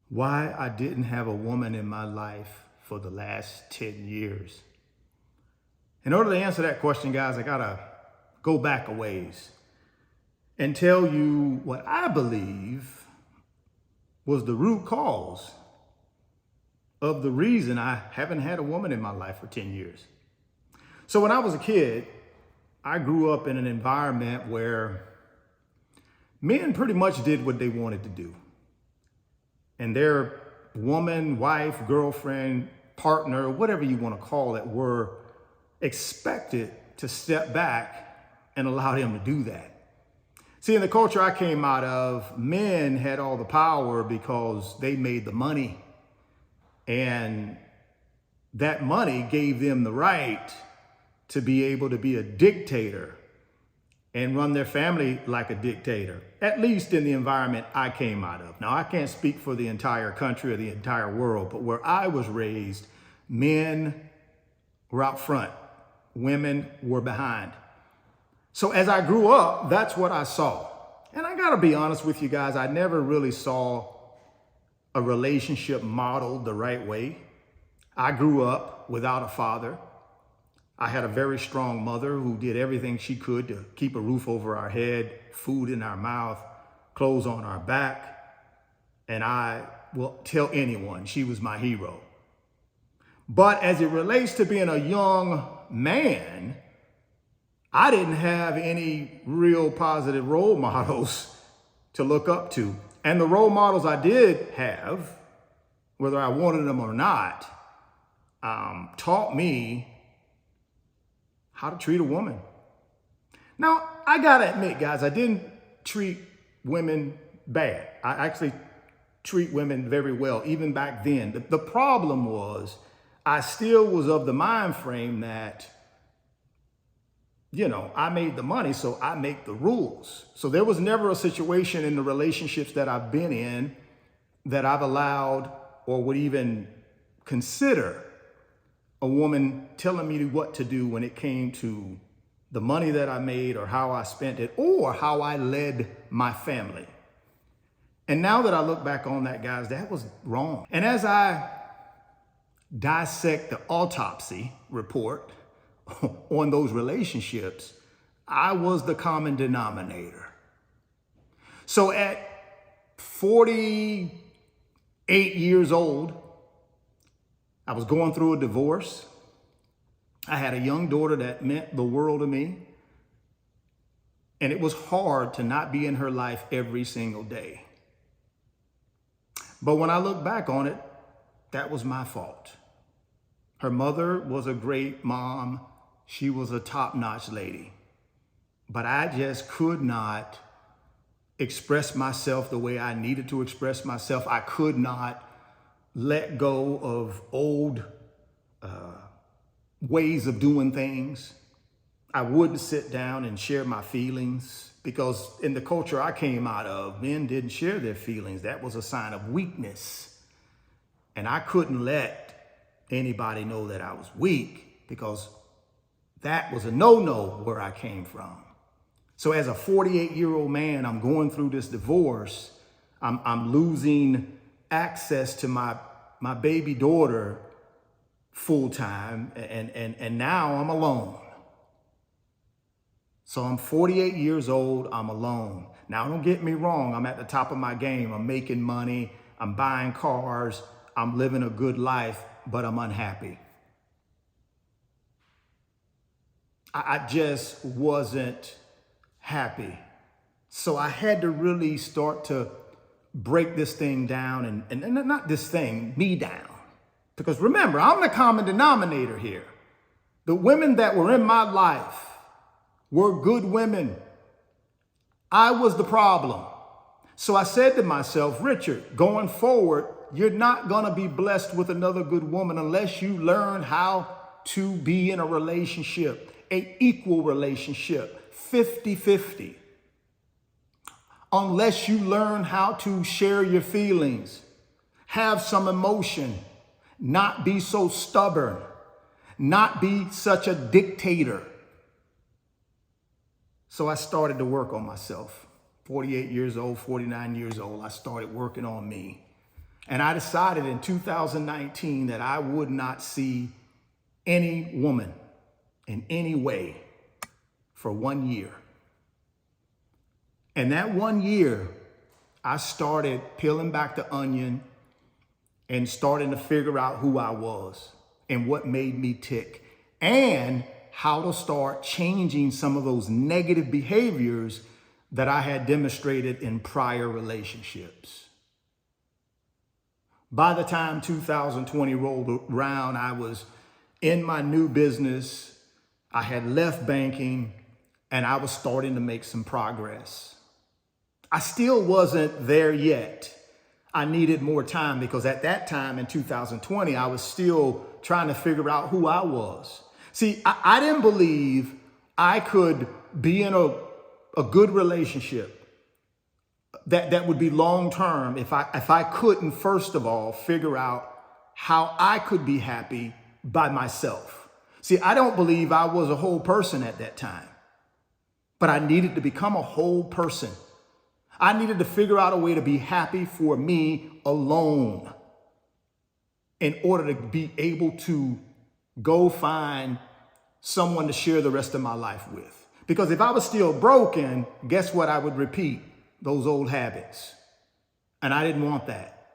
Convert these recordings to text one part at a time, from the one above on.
why I didn't have a woman in my life for the last 10 years. In order to answer that question, guys, I gotta go back a ways and tell you what I believe was the root cause of the reason I haven't had a woman in my life for 10 years. So when I was a kid, I grew up in an environment where men pretty much did what they wanted to do. And their woman, wife, girlfriend, partner, whatever you want to call it, were expected to step back and allow them to do that. See, in the culture I came out of, men had all the power because they made the money. And that money gave them the right to be able to be a dictator and run their family like a dictator, at least in the environment I came out of. Now, I can't speak for the entire country or the entire world, but where I was raised, men were out front, women were behind. So as I grew up, that's what I saw. And I gotta be honest with you guys, I never really saw a relationship modeled the right way. I grew up without a father. I had a very strong mother who did everything she could to keep a roof over our head, food in our mouth, clothes on our back. And I will tell anyone she was my hero. But as it relates to being a young man, I didn't have any real positive role models to look up to. And the role models I did have, whether I wanted them or not, taught me how to treat a woman. Now, I gotta admit, guys, I didn't treat women bad. I actually treat women very well, even back then. The problem was, I still was of the mind frame that, I made the money, so I make the rules. So there was never a situation in the relationships that I've been in that I've allowed or would even consider a woman telling me what to do when it came to the money that I made or how I spent it or how I led my family. And now that I look back on that, guys, that was wrong. And as I dissect the autopsy report on those relationships, I was the common denominator. So at 48 years old, I was going through a divorce. I had a young daughter that meant the world to me. And it was hard to not be in her life every single day. But when I look back on it, that was my fault. Her mother was a great mom. She was a top-notch lady. But I just could not express myself the way I needed to express myself. I could not let go of old ways of doing things. I wouldn't sit down and share my feelings because in the culture I came out of, men didn't share their feelings. That was a sign of weakness. And I couldn't let anybody know that I was weak because that was a no-no where I came from. So as a 48-year-old man, I'm going through this divorce. I'm losing access to my baby daughter full time, and now I'm alone. So I'm 48 years old, I'm alone. Now don't get me wrong, I'm at the top of my game. I'm making money, I'm buying cars, I'm living a good life, but I'm unhappy. I just wasn't happy. So I had to really start to break this thing down and not this thing, me down. Because remember, I'm the common denominator here. The women that were in my life were good women. I was the problem. So I said to myself, Richard, going forward, you're not gonna be blessed with another good woman unless you learn how to be in a relationship, an equal relationship, 50-50. Unless you learn how to share your feelings, have some emotion, not be so stubborn, not be such a dictator. So I started to work on myself. 48 years old, 49 years old, I started working on me. And I decided in 2019 that I would not see any woman in any way for 1 year. And that 1 year, I started peeling back the onion and starting to figure out who I was and what made me tick and how to start changing some of those negative behaviors that I had demonstrated in prior relationships. By the time 2020 rolled around, I was in my new business. I had left banking and I was starting to make some progress. I still wasn't there yet. I needed more time because at that time in 2020, I was still trying to figure out who I was. See, I didn't believe I could be in a good relationship that would be long-term if I couldn't, first of all, figure out how I could be happy by myself. See, I don't believe I was a whole person at that time, but I needed to become a whole person. I needed to figure out a way to be happy for me alone in order to be able to go find someone to share the rest of my life with. Because if I was still broken, guess what? I would repeat those old habits. And I didn't want that.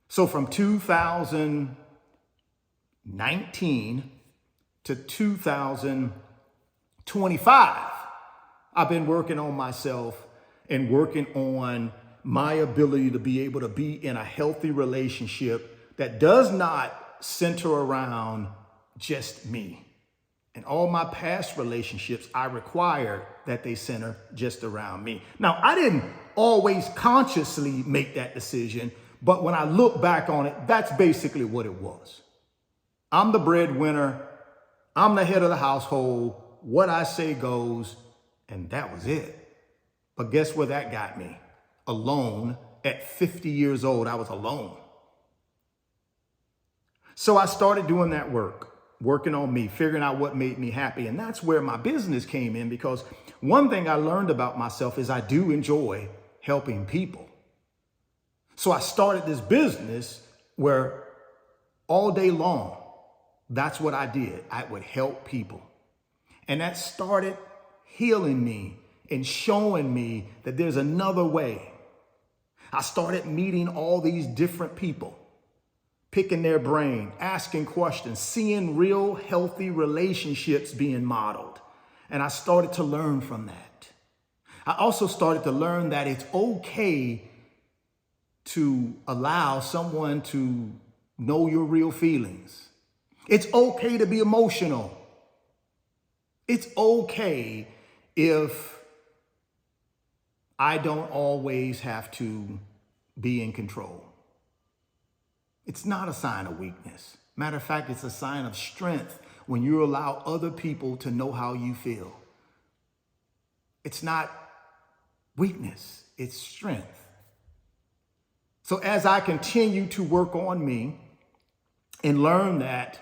So from 2019 to 2025, I've been working on myself and working on my ability to be able to be in a healthy relationship that does not center around just me. In all my past relationships, I required that they center just around me. Now, I didn't always consciously make that decision, but when I look back on it, that's basically what it was. I'm the breadwinner. I'm the head of the household. What I say goes, and that was it. But guess where that got me? Alone. At 50 years old, I was alone. So I started doing that work, working on me, figuring out what made me happy. And that's where my business came in, because one thing I learned about myself is I do enjoy helping people. So I started this business where all day long, that's what I did. I would help people. And that started healing me and showing me that there's another way. I started meeting all these different people, picking their brain, asking questions, seeing real healthy relationships being modeled. And I started to learn from that. I also started to learn that it's okay to allow someone to know your real feelings. It's okay to be emotional. It's okay if I don't always have to be in control. It's not a sign of weakness. Matter of fact, it's a sign of strength when you allow other people to know how you feel. It's not weakness, it's strength. So as I continue to work on me and learn that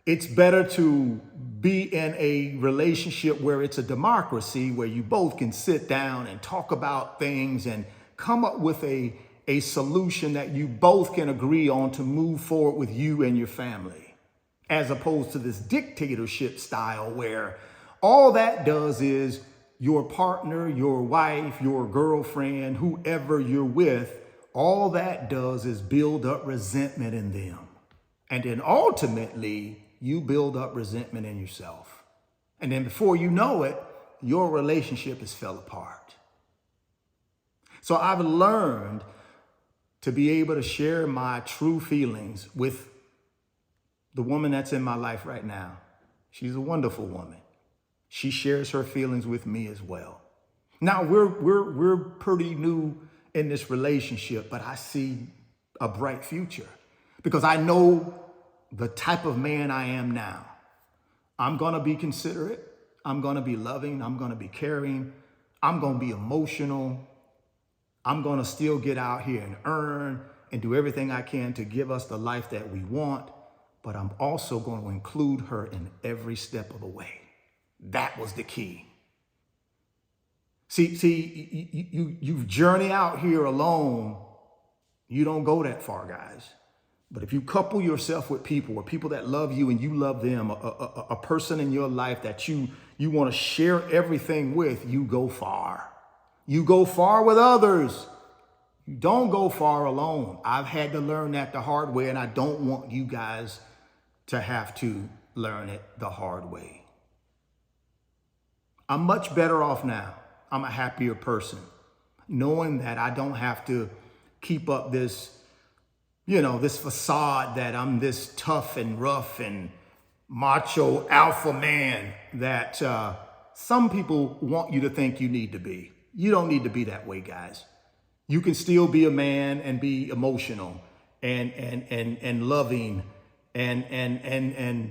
it's better to be in a relationship where it's a democracy, where you both can sit down and talk about things and come up with a solution that you both can agree on to move forward with you and your family, as opposed to this dictatorship style where all that does is your partner, your wife, your girlfriend, whoever you're with, all that does is build up resentment in them. And then ultimately, you build up resentment in yourself. And then before you know it, your relationship has fell apart. So I've learned to be able to share my true feelings with the woman that's in my life right now. She's a wonderful woman. She shares her feelings with me as well. Now we're pretty new in this relationship, but I see a bright future because I know the type of man I am now. I'm gonna be considerate. I'm gonna be loving. I'm gonna be caring. I'm gonna be emotional. I'm gonna still get out here and earn and do everything I can to give us the life that we want, but I'm also going to include her in every step of the way. That was the key. See, you journey out here alone You don't go that far, guys. But if you couple yourself with people, or people that love you and you love them, a person in your life that you want to share everything with, you go far. You go far with others. You don't go far alone. I've had to learn that the hard way, and I don't want you guys to have to learn it the hard way. I'm much better off now. I'm a happier person, knowing that I don't have to keep up this this facade that I'm this tough and rough and macho alpha man that some people want you to think you need to be. You don't need to be that way, guys. You can still be a man and be emotional and loving and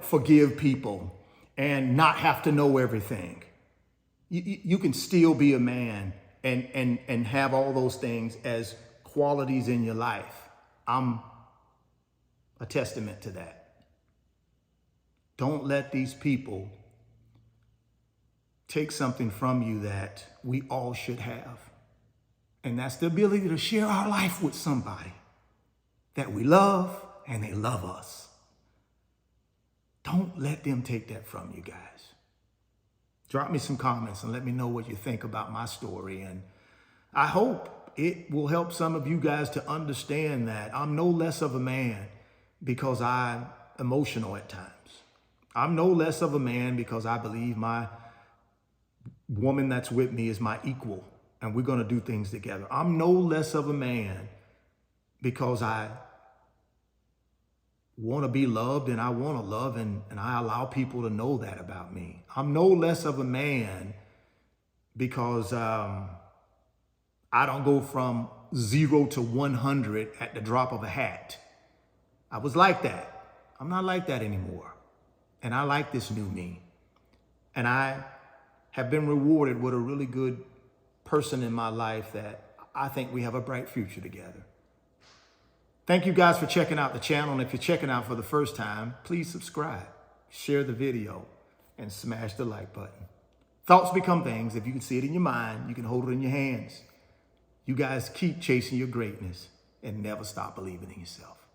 forgive people and not have to know everything. You can still be a man and have all those things as qualities in your life. I'm a testament to that. Don't let these people take something from you that we all should have. And that's the ability to share our life with somebody that we love and they love us. Don't let them take that from you, guys. Drop me some comments and let me know what you think about my story. And I hope it will help some of you guys to understand that I'm no less of a man because I'm emotional at times. I'm no less of a man because I believe my woman that's with me is my equal and we're going to do things together. I'm no less of a man because I want to be loved and I want to love and I allow people to know that about me. I'm no less of a man because I don't go from 0 to 100 at the drop of a hat. I was like that. I'm not like that anymore. And I like this new me. And I have been rewarded with a really good person in my life that I think we have a bright future together. Thank you guys for checking out the channel. And if you're checking out for the first time, please subscribe, share the video, and smash the like button. Thoughts become things. If you can see it in your mind, you can hold it in your hands. You guys keep chasing your greatness and never stop believing in yourself.